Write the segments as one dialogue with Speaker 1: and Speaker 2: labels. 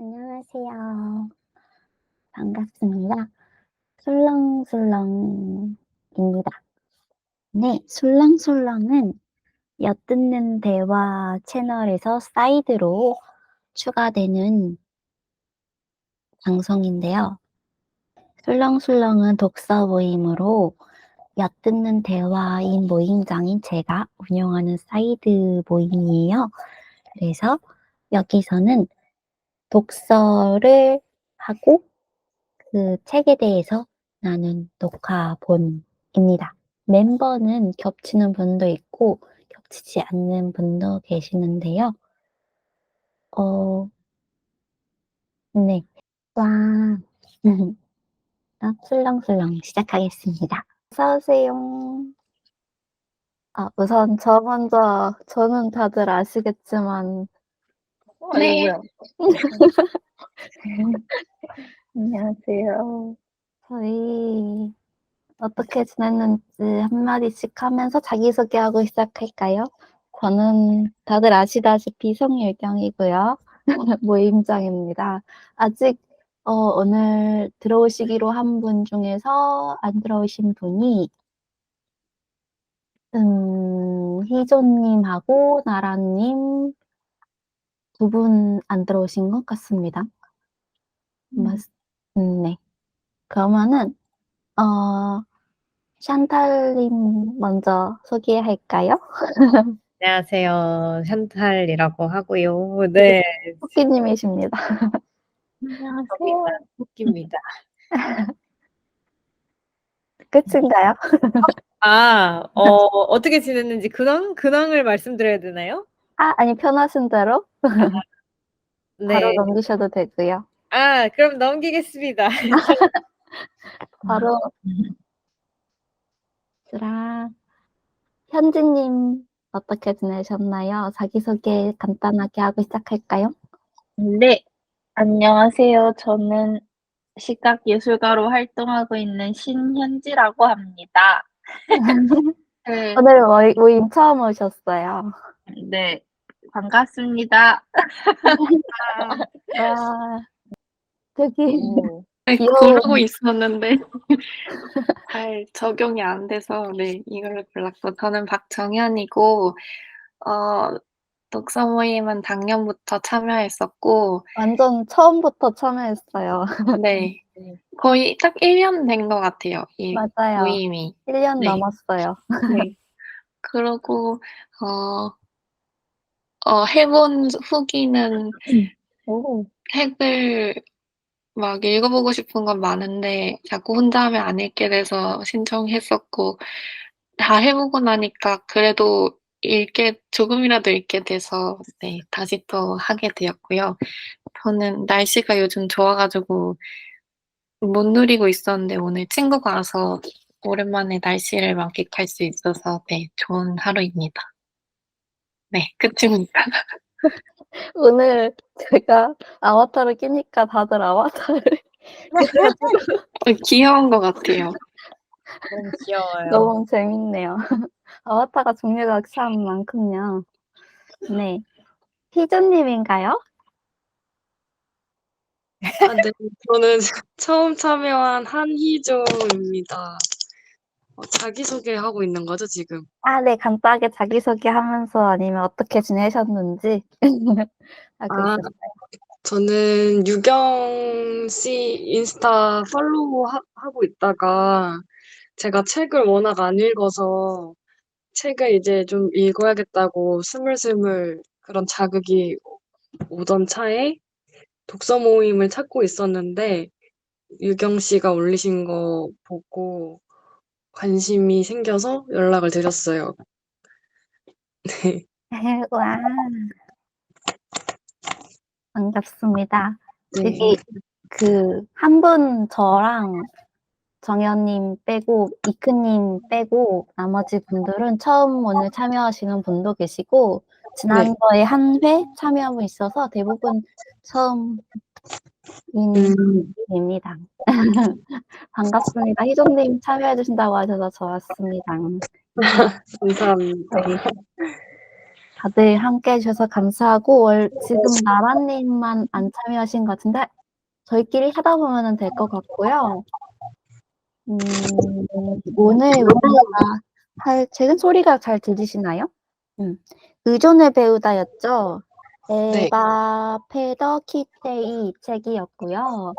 Speaker 1: 안녕하세요. 반갑습니다. 술렁술렁입니다. 네, 술렁술렁은 엿듣는 대화 채널에서 사이드로 추가되는 방송인데요. 술렁술렁은 독서 모임으로 엿듣는 대화인 모임장인 제가 운영하는 사이드 모임이에요. 그래서 여기서는 독서를 하고 그 책에 대해서 나눈 녹화본입니다. 멤버는 겹치는 분도 있고 겹치지 않는 분도 계시는데요. 네. 와. 술렁술렁 시작하겠습니다. 어서오세요. 우선 저는 다들 아시겠지만,
Speaker 2: 이거
Speaker 1: 네.
Speaker 2: 뭐야?
Speaker 1: 안녕하세요. 저희 어떻게 지냈는지 한마디씩 하면서 자기소개하고 시작할까요? 저는 다들 아시다시피 성유경이고요. 모임장입니다. 아직 오늘 들어오시기로 한 분 중에서 안 들어오신 분이 희조님하고 나라님 두 분 안 들어오신 것 같습니다. 네. 그러면은 샨탈님 먼저 소개할까요?
Speaker 2: 안녕하세요. 샨탈이라고 하고요. 네.
Speaker 1: 토끼님이십니다.
Speaker 2: 안녕하세요. 토끼입니다.
Speaker 1: 끝인가요?
Speaker 2: 어떻게 지냈는지 근황을 말씀드려야 되나요?
Speaker 1: 아니, 편하신 대로 바로
Speaker 2: 네.
Speaker 1: 넘기셔도 되고요.
Speaker 2: 그럼 넘기겠습니다.
Speaker 1: 바로 현지님 어떻게 지내셨나요? 자기소개 간단하게 하고 시작할까요?
Speaker 3: 네, 안녕하세요. 저는 시각예술가로 활동하고 있는 신현지라고 합니다. 네,
Speaker 1: 오늘 모임 처음 오셨어요.
Speaker 3: 네, 반갑습니다.
Speaker 1: 와, 되게
Speaker 3: 그러고
Speaker 1: 귀여운,
Speaker 3: 있었는데 잘 적용이 안 돼서 이걸로 골랐고 저는 박정현이고 독서 모임은 작년부터 참여했었고
Speaker 1: 완전 처음부터 참여했어요.
Speaker 3: 네, 거의 딱 1년 된 것 같아요. 이
Speaker 1: 맞아요.
Speaker 3: 모임이.
Speaker 1: 1년
Speaker 3: 네,
Speaker 1: 넘었어요.
Speaker 3: 네. 그러고 해본 후기는
Speaker 1: 오.
Speaker 3: 책을 막 읽어보고 싶은 건 많은데 자꾸 혼자 하면 안 읽게 돼서 신청했었고 다 해보고 나니까 그래도 조금이라도 읽게 돼서 다시 또 하게 되었고요. 저는 날씨가 요즘 좋아 가지고 못 누리고 있었는데 오늘 친구가 와서 오랜만에 날씨를 만끽할 수 있어서 좋은 하루입니다. 네, 끝입니다.
Speaker 1: 오늘 제가 아바타를 끼니까 다들 아바타를
Speaker 3: 귀여운 것 같아요.
Speaker 2: 너무 귀여워요.
Speaker 1: 너무 재밌네요. 아바타가 종류가 참 많군요. 네. 희주님인가요?
Speaker 4: 네. 저는 처음 참여한 한희종입니다. 자기소개하고 있는 거죠, 지금?
Speaker 1: 네. 간단하게 자기소개하면서 아니면 어떻게 지내셨는지 하고
Speaker 4: 아,
Speaker 1: 있었어요.
Speaker 4: 저는 유경 씨 인스타 팔로우 하고 있다가 제가 책을 워낙 안 읽어서 책을 이제 좀 읽어야겠다고 스물스물 그런 자극이 오던 차에 독서 모임을 찾고 있었는데 유경 씨가 올리신 거 보고 관심이 생겨서 연락을 드렸어요. 네.
Speaker 1: 와. 반갑습니다.
Speaker 4: 네.
Speaker 1: 여기 한 분 저랑 정현님 빼고 이크님 빼고 나머지 분들은 처음 오늘 참여하시는 분도 계시고
Speaker 4: 네.
Speaker 1: 지난번에 한 회 참여하고 있어서 대부분 처음입니다. 반갑습니다. 희종님 참여해 주신다고 하셔서 좋았습니다.
Speaker 4: 감사합니다.
Speaker 1: 네. 다들 함께 해주셔서 감사하고 지금 나라님만 안 참여하신 것 같은데 저희끼리 하다 보면 될 것 같고요. 오늘 우리가 할 책은 소리가 잘 들리시나요? 의존을 배우다였죠.
Speaker 4: 네.
Speaker 1: 에바 페더 키테이 책이었고요.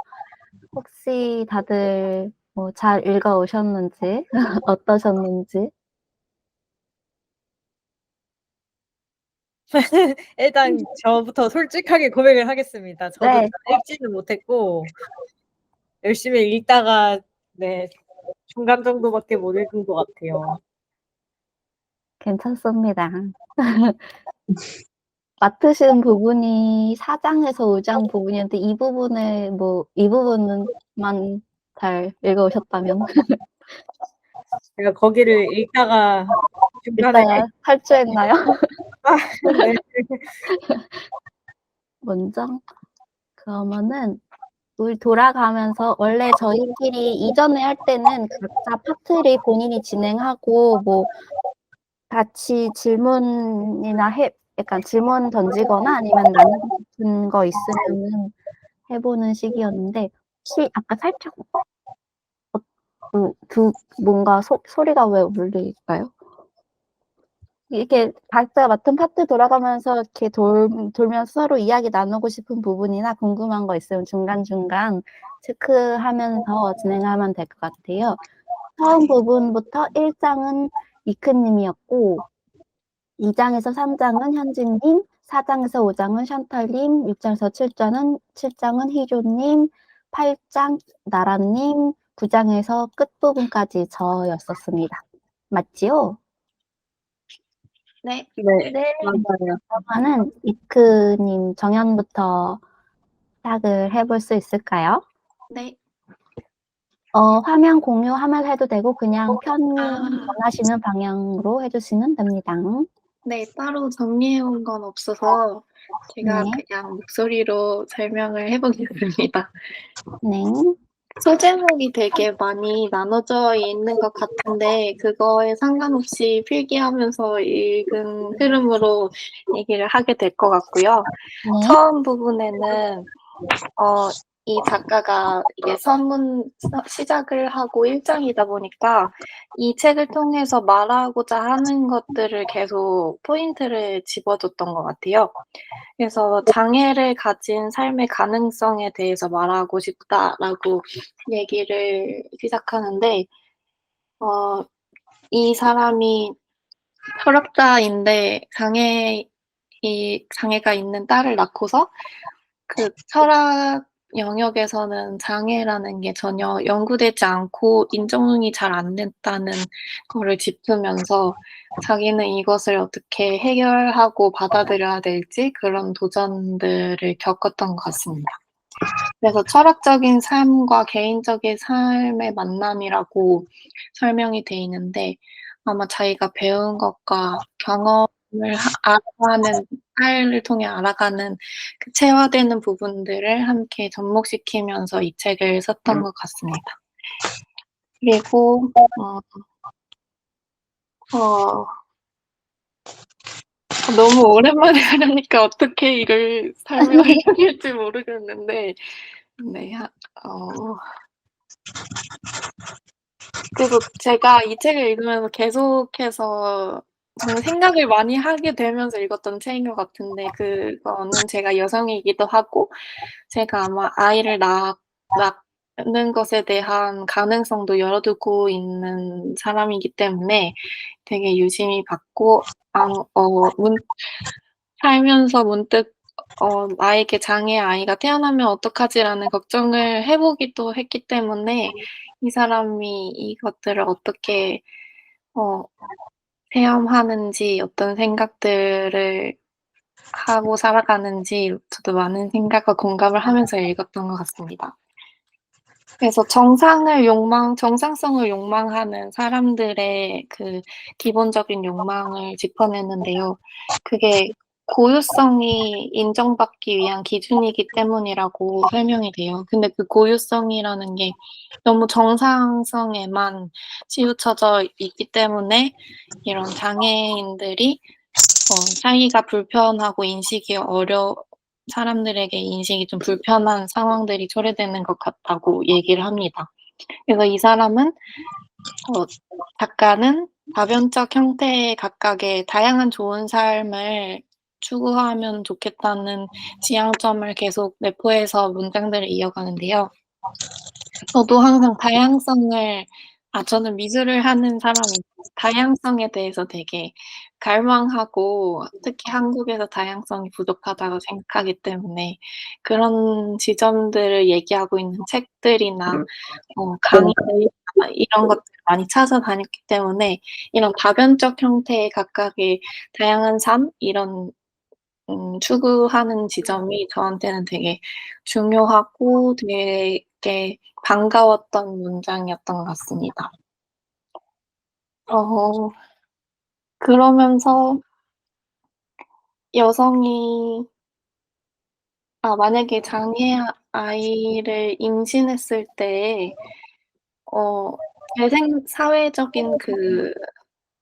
Speaker 1: 혹시 다들 뭐 잘 읽어 오셨는지 어떠셨는지?
Speaker 2: 일단 저부터 솔직하게 고백을 하겠습니다. 저도
Speaker 1: 네.
Speaker 2: 잘 읽지는 못했고 열심히 읽다가 네 중간 정도밖에 못 읽은 것 같아요.
Speaker 1: 괜찮습니다. 맡으신 부분이 4장에서 5장 부분이었는데 이 부분만 잘 읽어 오셨다면
Speaker 2: 제가 거기를 읽다가 중간에
Speaker 1: 이따가 탈주했나요?
Speaker 2: 네.
Speaker 1: 먼저 그러면은 우리 돌아가면서 원래 저희끼리 이전에 할 때는 각자 파트를 본인이 진행하고 뭐 같이 질문이나 약간 질문 던지거나 아니면 나누고 싶은 거 있으면은 해보는 식이었는데 혹시 아까 살짝 뭔가 소리가 왜 울릴까요? 이렇게 각자 맡은 파트 돌아가면서 이렇게 돌면서 서로 이야기 나누고 싶은 부분이나 궁금한 거 있으면 중간중간 체크하면서 진행하면 될 것 같아요. 처음 부분부터 1장은 위크님이었고 2장에서 3장은 현진님, 4장에서 5장은 샨탈님, 6장에서 7장은 희조님, 8장 나라님, 9장에서 끝부분까지 저였었습니다. 맞지요?
Speaker 3: 네.
Speaker 4: 네. 맞아요.
Speaker 1: 그러면은 위크님 정연부터 시작을 해볼 수 있을까요?
Speaker 3: 네.
Speaker 1: 화면 공유하면 해도 되고 그냥 편히 원하시는 방향으로 해주시면 됩니다.
Speaker 3: 네, 따로 정리해 온 건 없어서 제가
Speaker 1: 네.
Speaker 3: 그냥 목소리로 설명을 해보겠습니다.
Speaker 1: 네.
Speaker 3: 소제목이 되게 많이 나눠져 있는 것 같은데 그거에 상관없이 필기하면서 읽은 흐름으로 얘기를 하게 될 것 같고요.
Speaker 1: 네.
Speaker 3: 처음 부분에는 이 작가가 이게 시작을 하고 1장이다 보니까 이 책을 통해서 말하고자 하는 것들을 계속 포인트를 집어줬던 것 같아요. 그래서 장애를 가진 삶의 가능성에 대해서 말하고 싶다라고 얘기를 시작하는데, 이 사람이 철학자인데 장애가 있는 딸을 낳고서 그 철학 영역에서는 장애라는 게 전혀 연구되지 않고 인정이 잘 안 됐다는 거를 짚으면서 자기는 이것을 어떻게 해결하고 받아들여야 될지 그런 도전들을 겪었던 것 같습니다. 그래서 철학적인 삶과 개인적인 삶의 만남이라고 설명이 돼 있는데 아마 자기가 배운 것과 경험을 알아가는 삶을 통해 알아가는 그 체화되는 부분들을 함께 접목시키면서 이 책을 썼던 것 같습니다. 그리고 너무 오랜만에 하려니까 어떻게 이걸 설명해야 될지 모르겠는데 네, 그래서 제가 이 책을 읽으면서 계속해서 정말 생각을 많이 하게 되면서 읽었던 책인 것 같은데 그거는 제가 여성이기도 하고 제가 아마 아이를 낳는 것에 대한 가능성도 열어두고 있는 사람이기 때문에 되게 유심히 봤고 살면서 문득 나에게 장애 아이가 태어나면 어떡하지라는 걱정을 해보기도 했기 때문에 이 사람이 이것들을 어떻게 체험하는지 어떤 생각들을 하고 살아가는지 저도 많은 생각과 공감을 하면서 읽었던 것 같습니다. 그래서 정상성을 욕망하는 사람들의 그 기본적인 욕망을 짚어내는데요. 그게 고유성이 인정받기 위한 기준이기 때문이라고 설명이 돼요. 근데 그 고유성이라는 게 너무 정상성에만 치우쳐져 있기 때문에 이런 장애인들이 사이가 불편하고 사람들에게 인식이 좀 불편한 상황들이 초래되는 것 같다고 얘기를 합니다. 그래서 이 사람은 작가는 다변적 형태의 각각의 다양한 좋은 삶을 추구하면 좋겠다는 지향점을 계속 내포해서 문장들을 이어가는데요. 저도 항상 저는 미술을 하는 사람이 다양성에 대해서 되게 갈망하고 특히 한국에서 다양성이 부족하다고 생각하기 때문에 그런 지점들을 얘기하고 있는 책들이나 강의들 이런 것들을 많이 찾아다녔기 때문에 이런 다변적 형태의 각각의 다양한 삶 이런 추구하는 지점이 저한테는 되게 중요하고 되게 반가웠던 문장이었던 것 같습니다. 그러면서 여성이 만약에 장애 아이를 임신했을 때 사회적인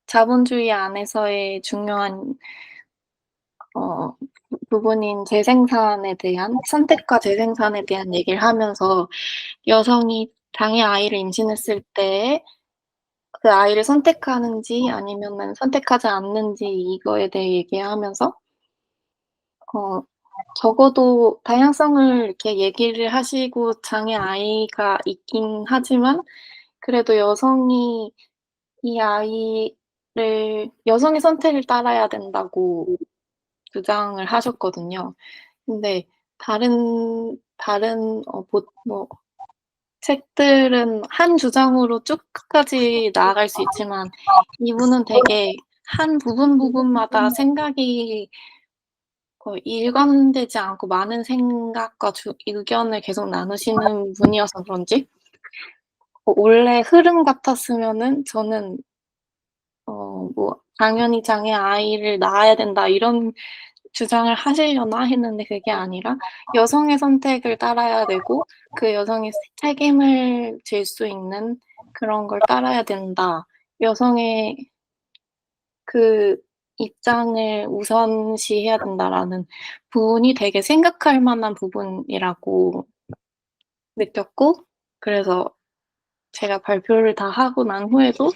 Speaker 3: 자본주의 안에서의 중요한 부분인 선택과 재생산에 대한 얘기를 하면서 여성이 장애 아이를 임신했을 때 그 아이를 선택하는지 아니면은 선택하지 않는지 이거에 대해 얘기하면서 적어도 다양성을 이렇게 얘기를 하시고 장애 아이가 있긴 하지만 그래도 여성이 이 아이를 여성의 선택을 따라야 된다고 주장을 하셨거든요. 근데 다른 책들은 한 주장으로 쭉 끝까지 나아갈 수 있지만 이분은 되게 한 부분마다 생각이 일관되지 않고 많은 생각과 의견을 계속 나누시는 분이어서 그런지 원래 흐름 같았으면은 저는 당연히 장애 아이를 낳아야 된다 이런 주장을 하시려나 했는데 그게 아니라 여성의 선택을 따라야 되고 그 여성이 책임을 질 수 있는 그런 걸 따라야 된다. 여성의 그 입장을 우선시해야 된다라는 부분이 되게 생각할 만한 부분이라고 느꼈고 그래서 제가 발표를 다 하고 난 후에도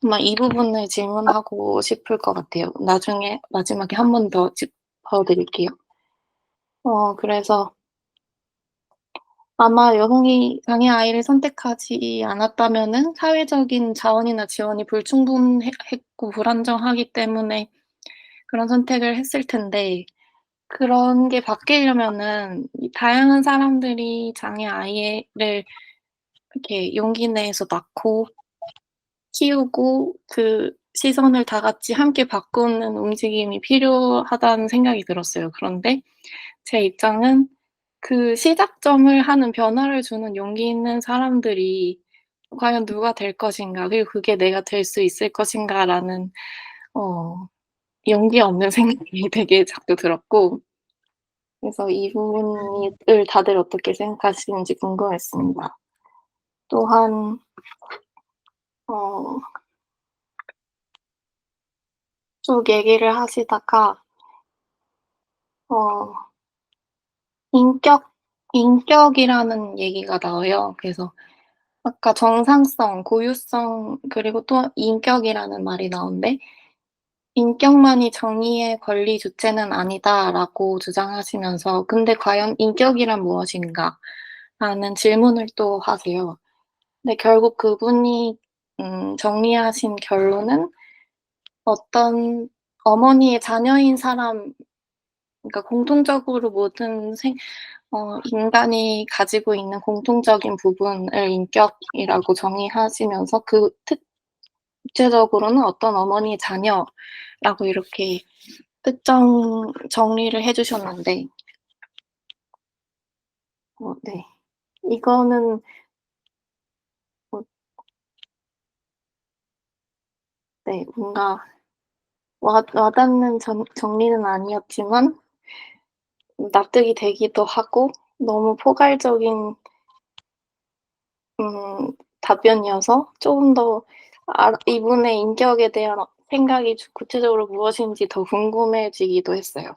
Speaker 3: 아마 이 부분을 질문하고 싶을 것 같아요. 나중에 마지막에 한 번 더 짚어드릴게요. 그래서 아마 여성이 장애 아이를 선택하지 않았다면은 사회적인 자원이나 지원이 불충분했고 불안정하기 때문에 그런 선택을 했을 텐데 그런 게 바뀌려면은 다양한 사람들이 장애 아이를 이렇게 용기 내서 낳고 키우고 그 시선을 다 같이 함께 바꾸는 움직임이 필요하다는 생각이 들었어요. 그런데 제 입장은 그 시작점을 하는 변화를 주는 용기 있는 사람들이 과연 누가 될 것인가 그리고 그게 내가 될 수 있을 것인가라는 용기 없는 생각이 되게 자꾸 들었고 그래서 이 부분을 다들 어떻게 생각하시는지 궁금했습니다. 또한 쭉 얘기를 하시다가 인격이라는 얘기가 나와요. 그래서 아까 정상성, 고유성 그리고 또 인격이라는 말이 나오는데 "인격만이 정의의 권리 주체는 아니다."라고 주장하시면서 "근데 과연 인격이란 무엇인가?"라는 질문을 또 하세요. 근데 결국 그분이 정리하신 결론은 어떤 어머니의 자녀인 사람 그러니까 공통적으로 모든 인간이 가지고 있는 공통적인 부분을 인격이라고 정의하시면서 구체적으로는 어떤 어머니의 자녀라고 이렇게 정리를 해 주셨는데 네. 이거는 네 뭔가 와닿는 정리는 아니었지만 납득이 되기도 하고 너무 포괄적인 답변이어서 조금 더 이분의 인격에 대한 생각이 구체적으로 무엇인지 더 궁금해지기도 했어요.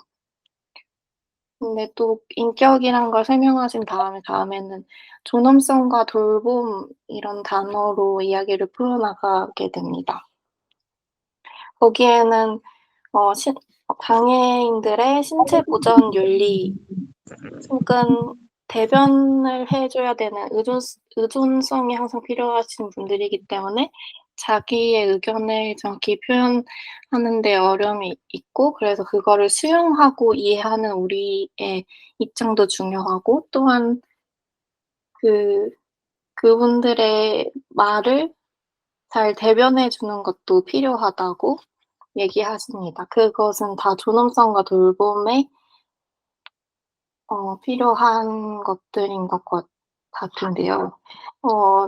Speaker 3: 근데 또 인격이란 걸 설명하신 다음에는 존엄성과 돌봄 이런 단어로 이야기를 풀어나가게 됩니다. 거기에는 장애인들의 신체 보전 윤리 혹은 대변을 해줘야 되는 의존성이 항상 필요하신 분들이기 때문에 자기의 의견을 정확히 표현하는 데 어려움이 있고 그래서 그거를 수용하고 이해하는 우리의 입장도 중요하고 또한 그분들의 말을 잘 대변해 주는 것도 필요하다고 얘기하십니다. 그것은 다 존엄성과 돌봄에 필요한 것들인 것 같은데요.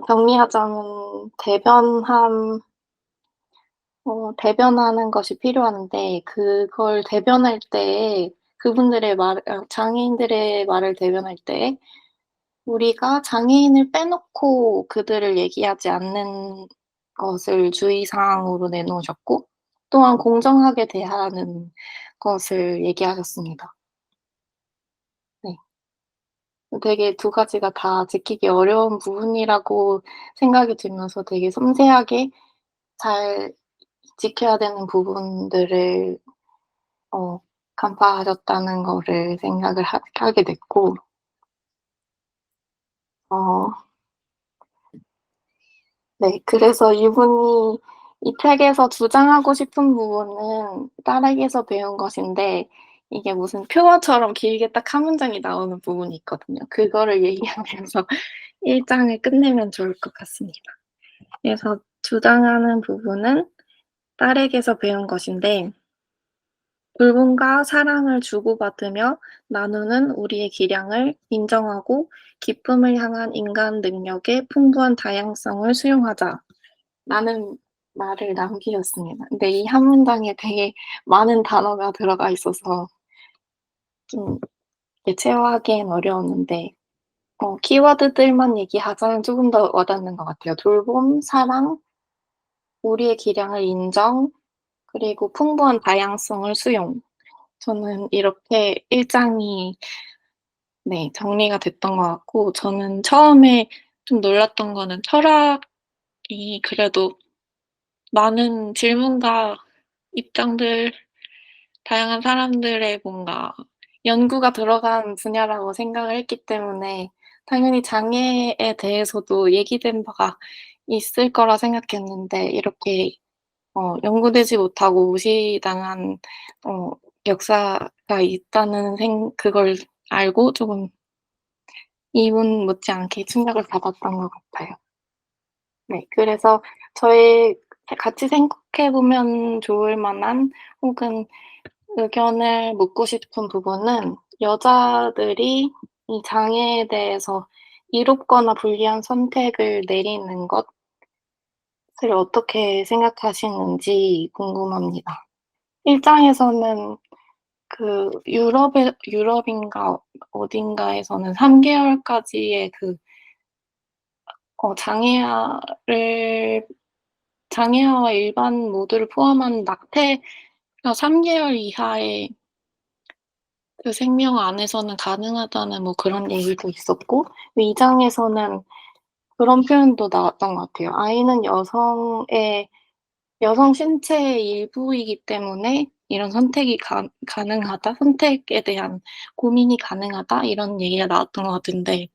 Speaker 3: 정리하자면 대변하는 것이 필요한데 그걸 대변할 때 장애인들의 말을 대변할 때 우리가 장애인을 빼놓고 그들을 얘기하지 않는 것을 주의사항으로 내놓으셨고 또한 공정하게 대하는 것을 얘기하셨습니다. 네. 되게 두 가지가 다 지키기 어려운 부분이라고 생각이 들면서 되게 섬세하게 잘 지켜야 되는 부분들을 간파하셨다는 거를 생각을 하게 됐고 네. 그래서 이분이 이 책에서 주장하고 싶은 부분은 딸에게서 배운 것인데 이게 무슨 표어처럼 길게 딱 한 문장이 나오는 부분이 있거든요. 그거를 얘기하면서 1 장을 끝내면 좋을 것 같습니다. 그래서 주장하는 부분은 딸에게서 배운 것인데 돌봄과 사랑을 주고받으며 나누는 우리의 기량을 인정하고 기쁨을 향한 인간 능력의 풍부한 다양성을 수용하자. 라는 말을 남기셨습니다. 근데 이 한 문장에 되게 많은 단어가 들어가 있어서 좀 체화하기엔 어려웠는데 키워드들만 얘기하자면 조금 더 와닿는 것 같아요. 돌봄, 사랑, 우리의 기량을 인정, 그리고 풍부한 다양성을 수용. 저는 이렇게 1 장이 네 정리가 됐던 것 같고 저는 처음에 좀 놀랐던 거는 철학이 그래도 많은 질문과 입장들 다양한 사람들의 뭔가 연구가 들어간 분야라고 생각을 했기 때문에 당연히 장애에 대해서도 얘기된 바가 있을 거라 생각했는데 이렇게 연구되지 못하고 무시당한 역사가 있다는 그걸 알고 조금 이분 못지않게 충격을 받았던 것 같아요. 네. 그래서 같이 생각해 보면 좋을 만한 혹은 의견을 묻고 싶은 부분은 여자들이 이 장애에 대해서 이롭거나 불리한 선택을 내리는 것을 어떻게 생각하시는지 궁금합니다. 1 장에서는 유럽인가 어딘가에서는 3 개월까지의 장애아와 일반 모두를 포함한 낙태가 3 개월 이하의 그 생명 안에서는 가능하다는 뭐 그런 얘기도 있었고 2 장에서는 그런 표현도 나왔던 것 같아요. 아이는 여성 신체의 일부이기 때문에 이런 선택이 가능하다. 선택에 대한 고민이 가능하다. 이런 얘기가 나왔던 것 같은데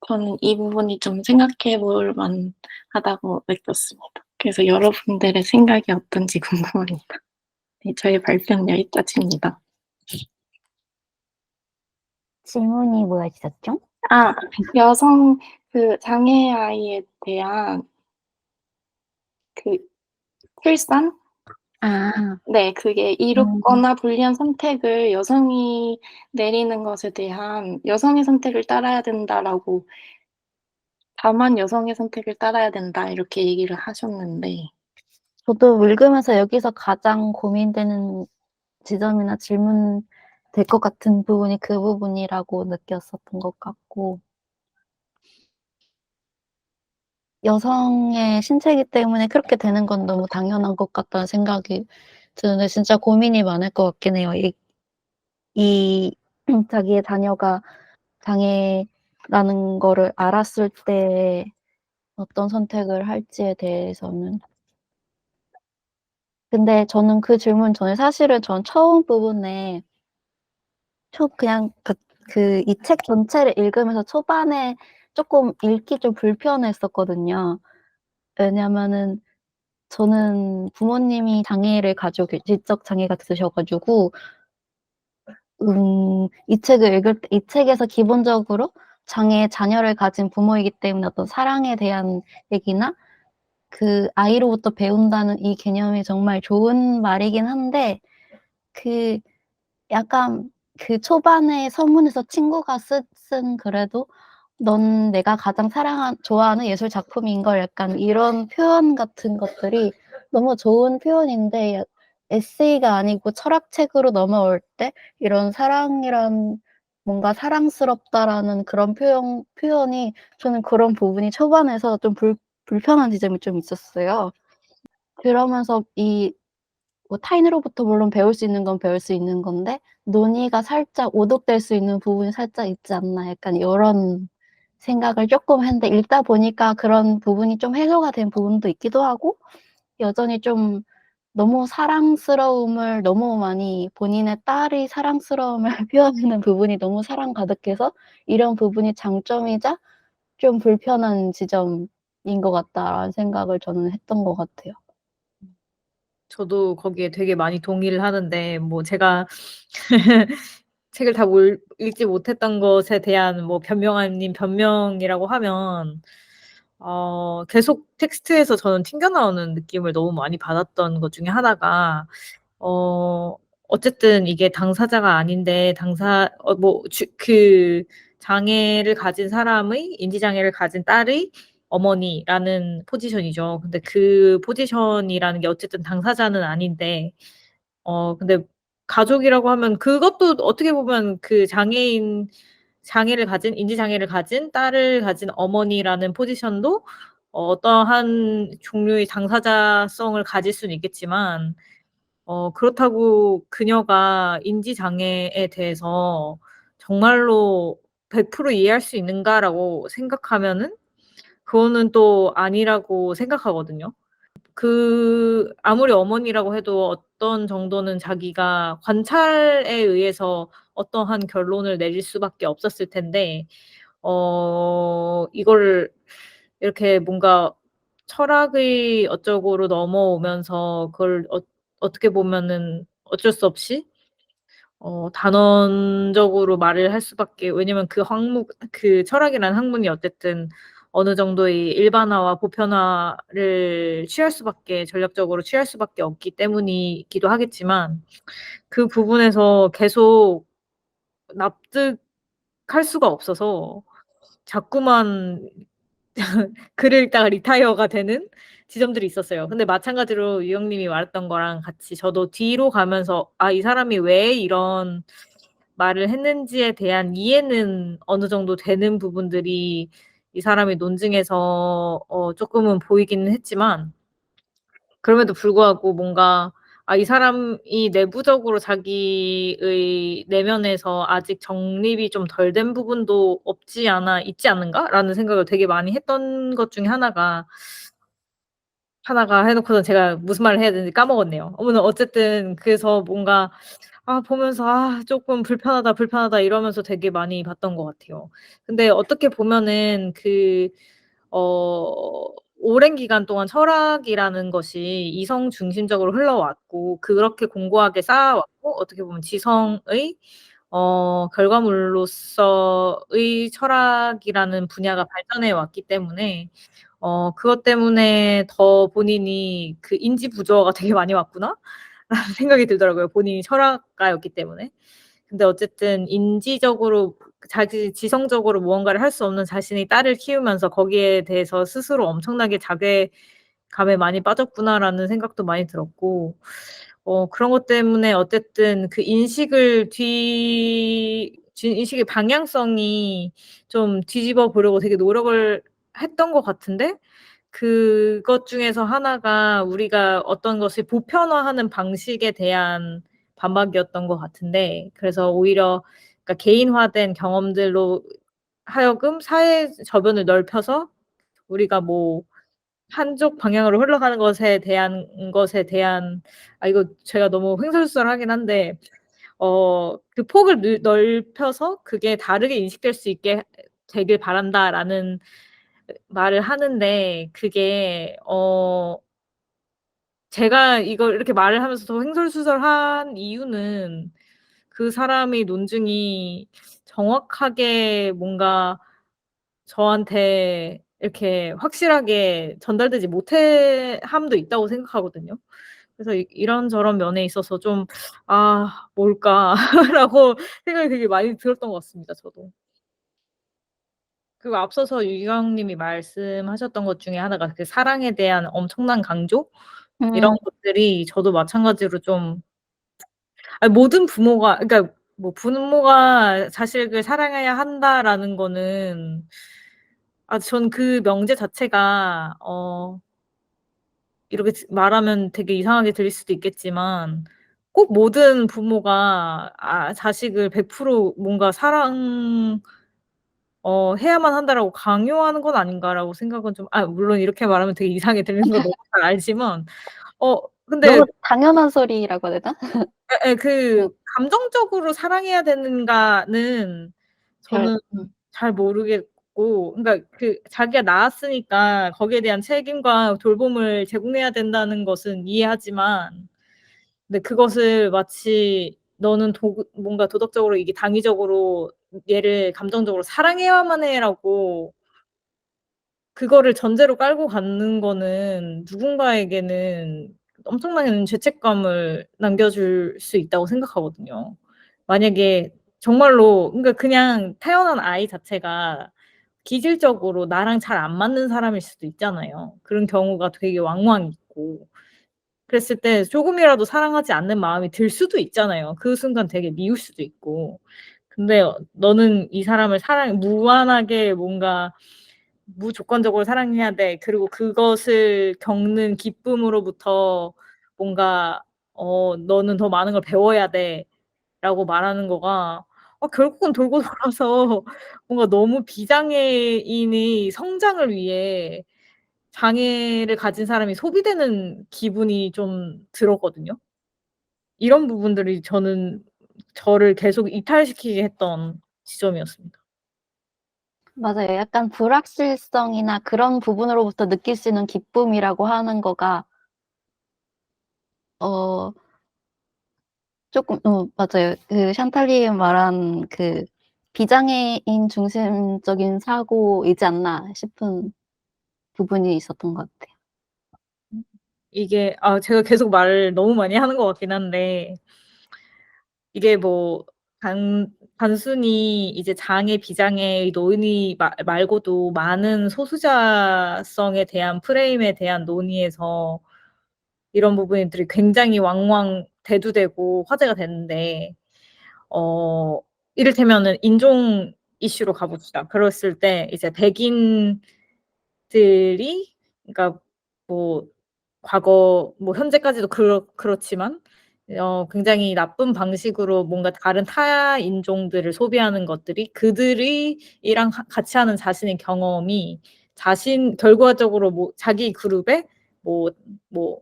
Speaker 3: 저는 이 부분이 좀 생각해 볼 만하다고 느꼈습니다. 그래서 여러분들의 생각이 어떤지 궁금합니다. 네, 저의 발표는 여기까지입니다.
Speaker 1: 질문이 뭐였었죠?
Speaker 3: 여성 장애 아이에 대한 출산? 네. 그게 이롭거나 불리한 선택을 여성이 내리는 것에 대한 "여성의 선택을 따라야 된다."라고 "다만 여성의 선택을 따라야 된다." 이렇게 얘기를 하셨는데
Speaker 1: 저도 읽으면서 여기서 가장 고민되는 지점이나 질문 될 것 같은 부분이 그 부분이라고 느꼈었던 것 같고 여성의 신체이기 때문에 그렇게 되는 건 너무 당연한 것 같다는 생각이 드는데 진짜 고민이 많을 것 같긴 해요. 이 자기의 자녀가 장애라는 거를 알았을 때 어떤 선택을 할지에 대해서는. 근데 저는 그 질문 전에 사실은 전 처음 부분에 그냥 이 책 전체를 읽으면서 초반에 쪼끔 읽기 좀 불편했었거든요. 왜냐면은 저는 부모님이 장애를 가지고 지적 장애가 있으셔 가지고 이 책을 읽을 때 이 책에서 기본적으로 자녀를 가진 부모이기 때문에 어떤 사랑에 대한 얘기나 그 아이로부터 배운다는 이 개념이 정말 좋은 말이긴 한데 그 약간 그 초반에 서문에서 친구가 쓴 글에도 "넌 내가 가장 좋아하는 예술 작품인걸." 약간 이런 표현 같은 것들이 너무 좋은 표현인데 에세이가 아니고 철학책으로 넘어올 때 이런 사랑이란 뭔가 사랑스럽다라는 그런 표현이 저는 그런 부분이 초반에서 좀 불편한 지점이 좀 있었어요. 그러면서 뭐 타인으로부터 물론 배울 수 있는 건 배울 수 있는 건데 논의가 살짝 오독될 수 있는 부분이 살짝 있지 않나 약간 요런 생각을 쪼끔 했는데 읽다 보니까 그런 부분이 좀 해소가 된 부분도 있기도 하고 여전히 좀 너무 사랑스러움을 너무 많이 본인의 딸의 사랑스러움을 표현하는 부분이 너무 사랑 가득해서 이런 부분이 장점이자 좀 불편한 지점인 것 같다라는 생각을 저는 했던 것 같아요.
Speaker 2: 저도 거기에 되게 많이 동의를 하는데 뭐 제가 책을 다 읽지 못했던 것에 대한 뭐 변명 아닌 변명이라고 하면 계속 텍스트에서 저는 튕겨 나오는 느낌을 너무 많이 받았던 것 중에 하나가 어쨌든 이게 당사자가 아닌데 그 장애를 가진 사람의 인지 장애를 가진 딸의 어머니라는 포지션이죠. 근데 그 포지션이라는 게 어쨌든 당사자는 아닌데 근데 가족이라고 하면 그것도 어떻게 보면 그 장애를 가진 인지 장애를 가진 딸을 가진 어머니라는 포지션도 어떠한 종류의 당사자성을 가질 수는 있겠지만 그렇다고 그녀가 인지 장애에 대해서 정말로 100% 이해할 수 있는가라고 생각하면은 그거는 또 아니라고 생각하거든요. 아무리 어머니라고 해도 어떤 정도는 자기가 관찰에 의해서 어떠한 결론을 내릴 수밖에 없었을 텐데 이걸 이렇게 뭔가 철학의 어쩌고로 넘어오면서 그걸 어떻게 보면은 어쩔 수 없이 단언적으로 말을 할 수밖에. 왜냐면 그 철학이라는 학문이 어쨌든 어느 정도의 일반화와 보편화를 전략적으로 취할 수밖에 없기 때문이기도 하겠지만 그 부분에서 계속 납득할 수가 없어서 자꾸만 글을 읽다가 리타이어가 되는 지점들이 있었어요. 근데 마찬가지로 유영 님이 말했던 거랑 같이 저도 뒤로 가면서 이 사람이 왜 이런 말을 했는지에 대한 이해는 어느 정도 되는 부분들이 이 사람의 논증에서 쪼끔은 보이기는 했지만 그럼에도 불구하고 뭔가 이 사람이 내부적으로 자기의 내면에서 아직 정립이 좀 덜 된 부분도 있지 않은가?'라는 생각을 되게 많이 했던 것 중에 하나가 해 놓고선 제가 무슨 말을 해야 되는지 까먹었네요. 어쨌든 그래서 뭔가 보면서 '쪼끔 불편하다, 불편하다.' 이러면서 되게 많이 봤던 것 같아요. 근데 어떻게 보면은 어 오랜 기간 동안 철학이라는 것이 이성 중심적으로 흘러왔고 그렇게 공고하게 쌓아왔고 어떻게 보면 지성의 결과물로서의 철학이라는 분야가 발전해 왔기 때문에 그것 때문에 더 본인이 그 '인지 부조화가 되게 많이 왔구나.'라는 생각이 들더라고요, 본인이 철학가였기 때문에. 근데 어쨌든 인지적으로 자기 지성적으로 무언가를 할 수 없는 자신의 딸을 키우면서 거기에 대해서 스스로 엄청나게 '자괴감에 많이 빠졌구나.'라는 생각도 많이 들었고 그런 것 때문에 어쨌든 그 인식의 방향성이 좀 뒤집어 보려고 되게 노력을 했던 것 같은데 그것 중에서 하나가 우리가 어떤 것을 보편화하는 방식에 대한 반박이었던 것 같은데, 그래서 오히려 그러니까 개인화된 경험들로 하여금 사회 저변을 넓혀서 우리가 뭐 한쪽 방향으로 흘러가는 것에 대한 이거 제가 너무 횡설수설하긴 한데 그 폭을 넓혀서 그게 다르게 인식될 수 있게 되길 바란다라는 말을 하는데, 그게 제가 이걸 이렇게 말을 하면서 더 횡설수설한 이유는 그 사람의 논증이 정확하게 뭔가 저한테 이렇게 확실하게 전달되지 못함도 있다고 생각하거든요. 그래서 이런저런 면에 있어서 좀 '아 뭘까?'라고 생각이 되게 많이 들었던 것 같습니다, 저도. 그리고 앞서서 유경 님이 말씀하셨던 것 중에 하나가 그 사랑에 대한 엄청난 강조? 이런
Speaker 1: 음.
Speaker 2: 것들이 저도 마찬가지로 좀 모든 부모가, 그러니까 뭐 '부모가 자식을 사랑해야 한다.'라는 거는 전 그 명제 자체가 이렇게 말하면 되게 이상하게 들릴 수도 있겠지만 꼭 모든 부모가 자식을 100% 뭔가 해야만 한다라고 강요하는 건 아닌가라고 생각은 좀, 물론 이렇게 말하면 되게 이상하게 들리는 거 너무 잘 알지만 근데
Speaker 1: 너무 당연한 소리라고 해야 되나?
Speaker 2: 예예.
Speaker 1: 뭐
Speaker 2: 감정적으로 사랑해야 되는가는
Speaker 1: 별
Speaker 2: 저는 잘 모르겠고, 그러니까 자기가 낳았으니까 거기에 대한 책임과 돌봄을 제공해야 된다는 것은 이해하지만, 근데 그것을 마치 "너는 뭔가 도덕적으로 이게 당위적으로 얘를 감정적으로 사랑해야만 해."라고 그거를 전제로 깔고 가는 거는 누군가에게는 엄청난 죄책감을 남겨줄 수 있다고 생각하거든요. 만약에 정말로, 그러니까 그냥 태어난 아이 자체가 기질적으로 나랑 잘 안 맞는 사람일 수도 있잖아요. 그런 경우가 되게 왕왕 있고. 그랬을 때 조금이라도 사랑하지 않는 마음이 들 수도 있잖아요. 그 순간 되게 미울 수도 있고. 근데 너는 이 사람을 무한하게 뭔가 무조건적으로 사랑해야 돼. 그리고 그것을 겪는 기쁨으로부터 뭔가 "너는 더 많은 걸 배워야 돼."라고 말하는 거가 결국은 돌고 돌아서 뭔가 너무 비장애인의 성장을 위해 장애를 가진 사람이 소비되는 기분이 좀 들었거든요. 이런 부분들이 저를 계속 이탈시키게 했던 지점이었습니다.
Speaker 1: 맞아요. 약간 불확실성이나 그런 부분으로부터 느낄 수 있는 기쁨이라고 하는 거가 어 쪼끔 맞아요. 그 샨탈이 말한 그 '비장애인 중심적인 사고이지 않나.' 싶은 부분이 있었던 것 같아요.
Speaker 2: 이게 제가 계속 말을 너무 많이 하는 것 같긴 한데, 이게 뭐 단순히 이제 장애, 비장애의 논의 말고도 많은 소수자성에 대한 프레임에 대한 논의에서 이런 부분들이 굉장히 왕왕 대두되고 화제가 되는데, 어 이를테면은 인종 이슈로 가 봅시다. 그랬을 때 이제 백인들이, 그러니까 뭐 과거 뭐 현재까지도 그렇지만 굉장히 나쁜 방식으로 뭔가 다른 타 인종들을 소비하는 것들이, 그들이 이랑 같이 하는 자신의 경험이 결과적으로 뭐 자기 그룹에 뭐 뭐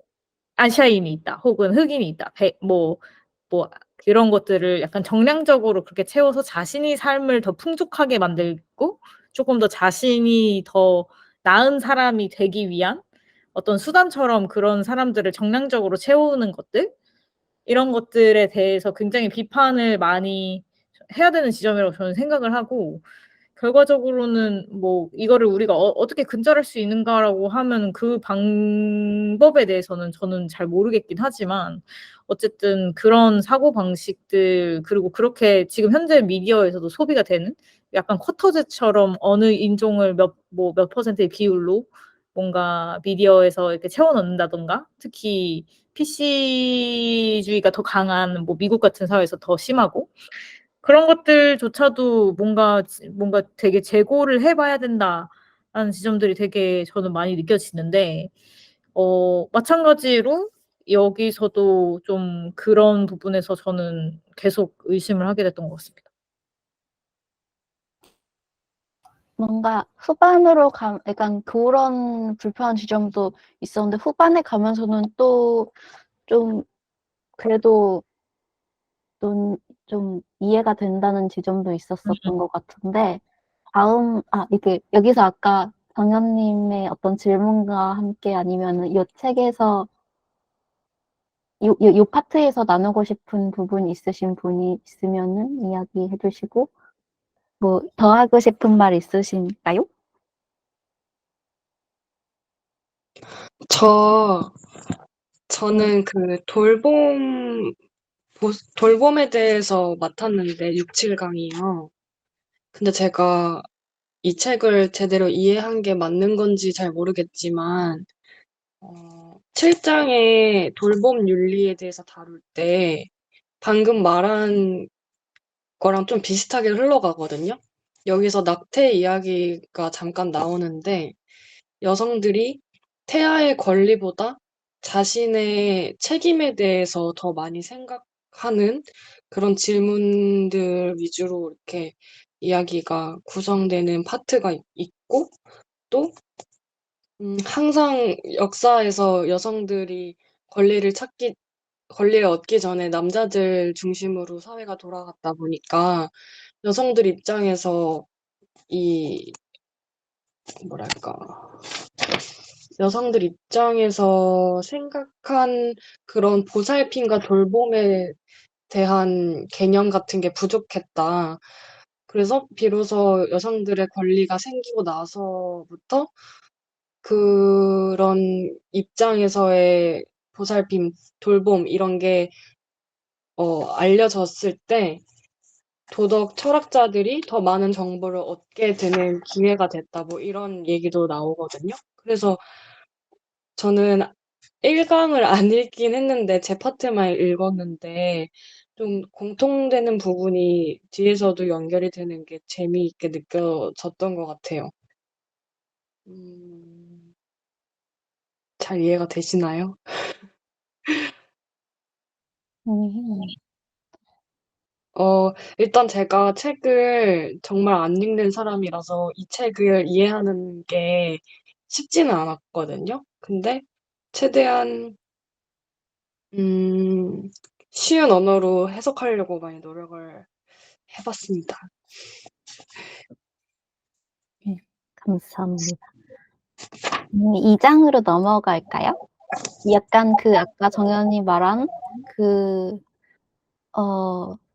Speaker 2: 아시아인이 있다, 혹은 흑인이 있다, 뭐 그런 것들을 약간 정량적으로 그렇게 채워서 자신의 삶을 더 풍족하게 만들고 쪼끔 더 자신이 더 나은 사람이 되기 위한 어떤 수단처럼 그런 사람들을 정량적으로 채우는 것들, 이런 것들에 대해서 굉장히 비판을 많이 해야 되는 지점이라고 저는 생각을 하고, 결과적으로는 뭐 이거를 우리가 어떻게 근절할 수 있는가라고 하면은 그 방법에 대해서는 저는 잘 모르겠긴 하지만, 어쨌든 그런 사고방식들, 그리고 그렇게 지금 현재 미디어에서도 소비가 되는 약간 쿼터제처럼 어느 인종을 몇 퍼센트의 비율로 뭔가 미디어에서 이렇게 채워 넣는다든가, 특히 PC주의가 더 강한 뭐 미국 같은 사회에서 더 심하고, 그런 것들조차도 뭔가 되게 '재고를 해 봐야 된다.' 하는 지점들이 되게 저는 많이 느껴지는데 마찬가지로 여기서도 좀 그런 부분에서 저는 계속 의심을 하게 됐던 것 같습니다.
Speaker 1: 뭔가 후반으로 약간 그런 불편한 지점도 있었는데 후반에 가면서는 또 좀 그래도 좀 이해가 된다는 지점도 있었었던 것 같은데 이게 여기서 아까 정연님의 어떤 질문과 함께 아니면은 이 책에서 요 파트에서 나누고 싶은 부분이 있으신 분이 있으면은 이야기해 주시고 뭐 더 하고 싶은 말 있으신가요?
Speaker 4: 저는 그 돌봄에 대해서 맡았는데 6, 7강이요. 근데 제가 이 책을 제대로 이해한 게 맞는 건지 잘 모르겠지만 7장의 돌봄 윤리에 대해서 다룰 때 방금 말한 거랑 좀 비슷하게 흘러가거든요. 여기서 낙태 이야기가 잠깐 나오는데 여성들이 태아의 권리보다 자신의 책임에 대해서 더 많이 생각하는 그런 질문들 위주로 이렇게 이야기가 구성되는 파트가 있고 또 항상 역사에서 여성들이 권리를 얻기 전에 남자들 중심으로 사회가 돌아갔다 보니까 여성들 입장에서 이 뭐랄까 여성들 입장에서 생각한 그런 보살핌과 돌봄에 대한 개념 같은 게 부족했다. 그래서 비로소 여성들의 권리가 생기고 나서부터 그런 입장에서의 보살핌, 돌봄 이런 게 알려졌을 때 도덕 철학자들이 더 많은 정보를 얻게 되는 기회가 됐다. 뭐 이런 얘기도 나오거든요. 그래서 저는 1강을 안 읽긴 했는데 제 파트만 읽었는데 좀 공통되는 부분이 뒤에서도 연결이 되는 게 재미있게 느껴졌던 것 같아요. 잘 이해가 되시나요?
Speaker 1: 음.
Speaker 4: 일단 제가 책을 정말 안 읽는 사람이라서 이 책을 이해하는 게 쉽지는 않았거든요. 근데 최대한 쉬운 언어로 해석하려고 많이 노력을 해봤습니다.
Speaker 1: 네, 감사합니다. 2장으로 넘어갈까요? 약간 아까 정연이 말한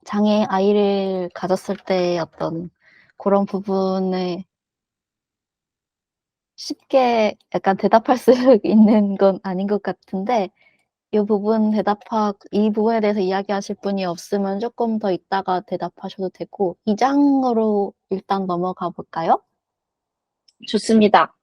Speaker 1: 장애 아이를 가졌을 때 어떤 그런 부분에 쉽게 약간 대답할 수 있는 건 아닌 것 같은데 이 부분에 대해서 이야기하실 분이 없으면 조금 더 이따가 대답하셔도 되고 2장으로 일단 넘어가 볼까요?
Speaker 3: 좋습니다.